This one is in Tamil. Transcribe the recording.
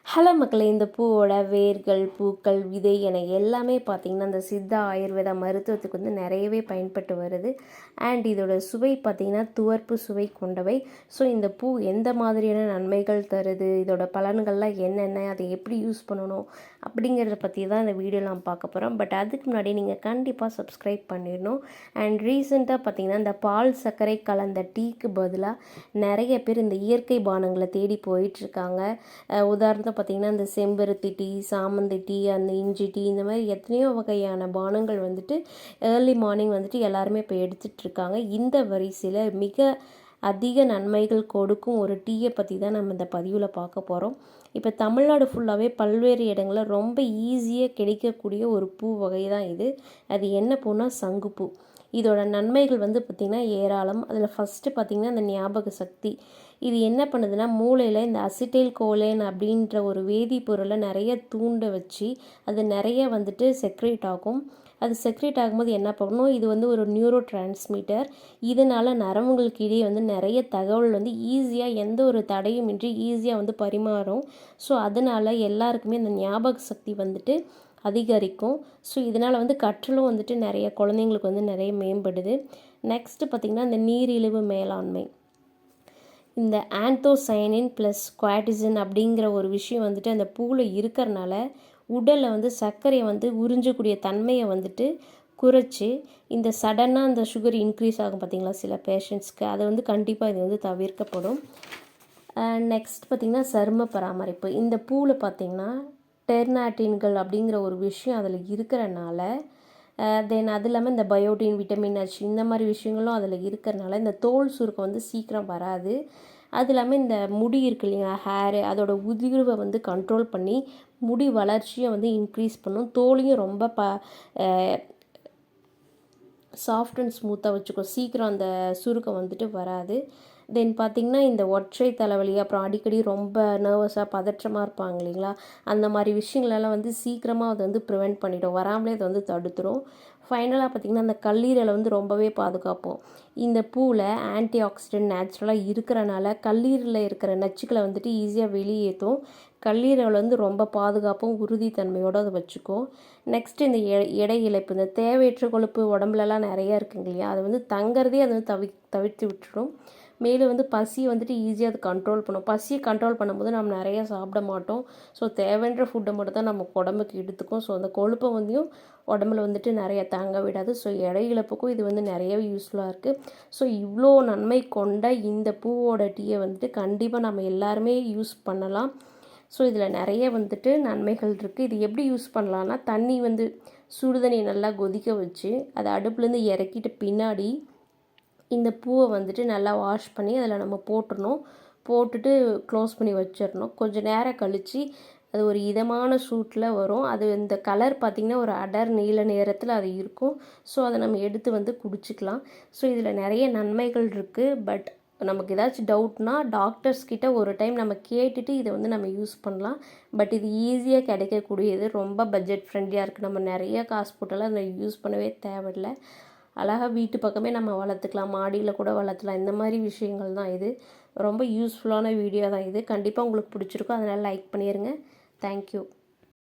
ஹலோ மக்களே, இந்த பூவோட வேர்கள், பூக்கள், விதை என எல்லாமே பார்த்திங்கன்னா இந்த சித்தா ஆயுர்வேதா மருத்துவத்துக்கு வந்து நிறையவே பயன்பட்டு வருது. அண்ட் இதோட சுவை பார்த்திங்கன்னா துவர்ப்பு சுவை கொண்டவை. ஸோ இந்த பூ எந்த மாதிரியான நன்மைகள் தருது, இதோட பலன்கள்லாம் என்னென்ன, அதை எப்படி யூஸ் பண்ணணும் அப்படிங்கிறத பற்றி தான் இந்த வீடியோ நான் பார்க்க போகிறோம். பட் அதுக்கு முன்னாடி நீங்கள் கண்டிப்பாக சப்ஸ்கிரைப் பண்ணிடணும். அண்ட் ரீசெண்டாக பார்த்திங்கன்னா இந்த பால் சர்க்கரை கலந்த டீக்கு பதிலாக நிறைய பேர் இந்த இயற்கை பானங்களை தேடி போயிட்டுருக்காங்க. உதாரணத்தை பார்த்திங்கன்னா இந்த செம்பருத்தி டீ, சாமந்தி டீ, அந்த இஞ்சி டீ, இந்த மாதிரி எத்தனையோ வகையான பானங்கள் வந்துட்டு ஏர்லி மார்னிங் வந்துட்டு எல்லாருமே இப்போ எடுத்துகிட்ருக்காங்க. இந்த வரிசையில் மிக அதிக நன்மைகள் கொடுக்கும் ஒரு டீயை பற்றி தான் நம்ம இந்த பதிவில் பார்க்க போகிறோம். இப்போ தமிழ்நாடு ஃபுல்லாகவே பல்வேறு இடங்களில் ரொம்ப ஈஸியாக கிடைக்கக்கூடிய ஒரு பூ வகை தான் இது. அது என்ன பூனா சங்குப்பூ. இதோட நன்மைகள் வந்து பார்த்திங்கன்னா ஏராளம். அதில் ஃபஸ்ட்டு பார்த்திங்கன்னா இந்த ஞாபக சக்தி. இது என்ன பண்ணுதுன்னா மூளையில் இந்த அசிட்டைல் கோலேன் அப்படின்ற ஒரு வேதிப்பொருளை நிறைய தூண்ட வச்சு அது நிறைய வந்துட்டு செக்ரேட் ஆகும். அது செக்ரேட் ஆகும்போது என்ன பண்ணணும், இது வந்து ஒரு நியூரோ டிரான்ஸ்மிட்டர். இதனால் நரம்புகளுக்கு இடையே வந்து நிறைய தகவல் வந்து ஈஸியாக எந்த ஒரு தடையும் இன்றி ஈஸியாக வந்து பரிமாறும். ஸோ அதனால் எல்லாருக்குமே இந்த ஞாபக சக்தி வந்துட்டு அதிகரிக்கும். ஸோ இதனால் வந்து கற்றலும் வந்துட்டு நிறைய குழந்தைங்களுக்கு வந்து நிறைய மேம்படுது. நெக்ஸ்ட்டு பார்த்திங்கன்னா இந்த நீரிழிவு மேலாண்மை. இந்த ஆந்தோசைனின் ப்ளஸ் குவாட்டிசின் அப்படிங்கிற ஒரு விஷயம் வந்துட்டு அந்த பூவில் இருக்கிறனால உடலில் வந்து சர்க்கரையை வந்து உறிஞ்சக்கூடிய தன்மையை வந்துட்டு குறைச்சி இந்த சடனாக அந்த சுகர் இன்க்ரீஸ் ஆகும் பார்த்திங்களா சில பேஷண்ட்ஸ்க்கு, அதை வந்து கண்டிப்பாக இது வந்து தவிர்க்கப்படும். நெக்ஸ்ட் பார்த்திங்கன்னா சரும பராமரிப்பு. இந்த பூவில் பார்த்திங்கன்னா டெர்னாட்டின்கள் அப்படிங்கிற ஒரு விஷயம் அதில் இருக்கிறனால தென் அது இல்லாமல் இந்த பயோட்டின், விட்டமின் H இந்த மாதிரி விஷயங்களும் அதில் இருக்கிறனால இந்த தோல் சுருக்கம் வந்து சீக்கிரம் வராது. அது இல்லாமல் இந்த முடி இருக்கு இல்லைங்களா, ஹேரு, அதோட உதிர்வை வந்து கண்ட்ரோல் பண்ணி முடி வளர்ச்சியை வந்து இன்க்ரீஸ் பண்ணும். தோலையும் ரொம்ப சாஃப்ட் அண்ட் ஸ்மூத்தாக வச்சுக்கும். சீக்கிரம் அந்த சுருக்கம் வந்துட்டு வராது. தென் பார்த்திங்கன்னா இந்த ஒற்றை தலைவலி, அப்புறம் அடிக்கடி ரொம்ப நர்வஸாக பதற்றமாக இருப்பாங்க இல்லைங்களா, அந்த மாதிரி விஷயங்களெல்லாம் வந்து சீக்கிரமாக அதை வந்து ப்ரிவெண்ட் பண்ணிடும், வராமலே அதை வந்து தடுத்துரும். ஃபைனலாக பார்த்திங்கன்னா அந்த கல்லீரலை வந்து ரொம்பவே பாதுகாப்போம். இந்த பூவில் ஆன்டி ஆக்சிடென்ட் நேச்சுரலாக இருக்கிறனால கல்லீரலில் இருக்கிற நச்சுக்களை வந்துட்டு ஈஸியாக வெளியேற்றும். கல்லீரல் வந்து ரொம்ப பாதுகாப்பும் உறுதித்தன்மையோடு அதை வச்சுக்கும். நெக்ஸ்ட்டு இந்த எடை இழப்பு, இந்த தேவையற்ற கொழுப்பு உடம்புலலாம் நிறையா இருக்குங்க இல்லையா, அதை வந்து தங்கிறதே அதை வந்து தவிர்த்து விட்டுடும். மேலும் வந்து பசியை வந்துட்டு ஈஸியாக அது கண்ட்ரோல் பண்ணும். பசியை கண்ட்ரோல் பண்ணும்போது நம்ம நிறையா சாப்பிட மாட்டோம். ஸோ தேவைன்ற ஃபுட்டை மட்டும் தான் நம்ம உடம்புக்கு எடுத்துக்கும். ஸோ அந்த கொழுப்பை வந்தும் உடம்புல வந்துட்டு நிறைய தாங்க விடாது. ஸோ எடை இழப்புக்கும் இது வந்து நிறையவே யூஸ்ஃபுல்லாக இருக்குது. ஸோ இவ்வளோ நன்மை கொண்ட இந்த பூவோட டீயை வந்துட்டு கண்டிப்பாக நம்ம எல்லாருமே யூஸ் பண்ணலாம். ஸோ இதில் நிறைய வந்துட்டு நன்மைகள் இருக்குது. இது எப்படி யூஸ் பண்ணலான்னா, தண்ணி வந்து சுடுதண்ணி நல்லா கொதிக்க வச்சு அதை அடுப்புலேருந்து இறக்கிட்டு பின்னாடி இந்த பூவை வந்துட்டு நல்லா வாஷ் பண்ணி அதில் நம்ம போட்டுட்டு க்ளோஸ் பண்ணி வச்சிடணும். கொஞ்சம் நேரம் கழித்து அது ஒரு இதமான சூட்டில் வரும். அது இந்த கலர் பார்த்திங்கன்னா ஒரு அடர் நீல நேரத்தில் அது இருக்கும். ஸோ அதை நம்ம எடுத்து வந்து குடிச்சிக்கலாம். ஸோ இதில் நிறைய நன்மைகள் இருக்குது. பட் நமக்கு ஏதாச்சும் டவுட்னா டாக்டர்ஸ்கிட்ட ஒரு டைம் நம்ம கேட்டுட்டு இதை வந்து நம்ம யூஸ் பண்ணலாம். பட் இது ஈஸியாக கிடைக்கக்கூடியது, ரொம்ப பட்ஜெட் ஃப்ரெண்ட்லியாக இருக்குது. நம்ம நிறைய காசு போட்டாலும் அதை யூஸ் பண்ணவே தேவையில்லை. அழகாக வீட்டு பக்கமே நம்ம வளர்த்துக்கலாம், மாடியில் கூட வளர்த்துலாம். இந்த மாதிரி விஷயங்கள் தான் இது. ரொம்ப யூஸ்ஃபுல்லான வீடியோ தான் இது. கண்டிப்பாக உங்களுக்கு பிடிச்சிருக்கும். அதனால் லைக் பண்ணிடுங்க. தேங்க்யூ.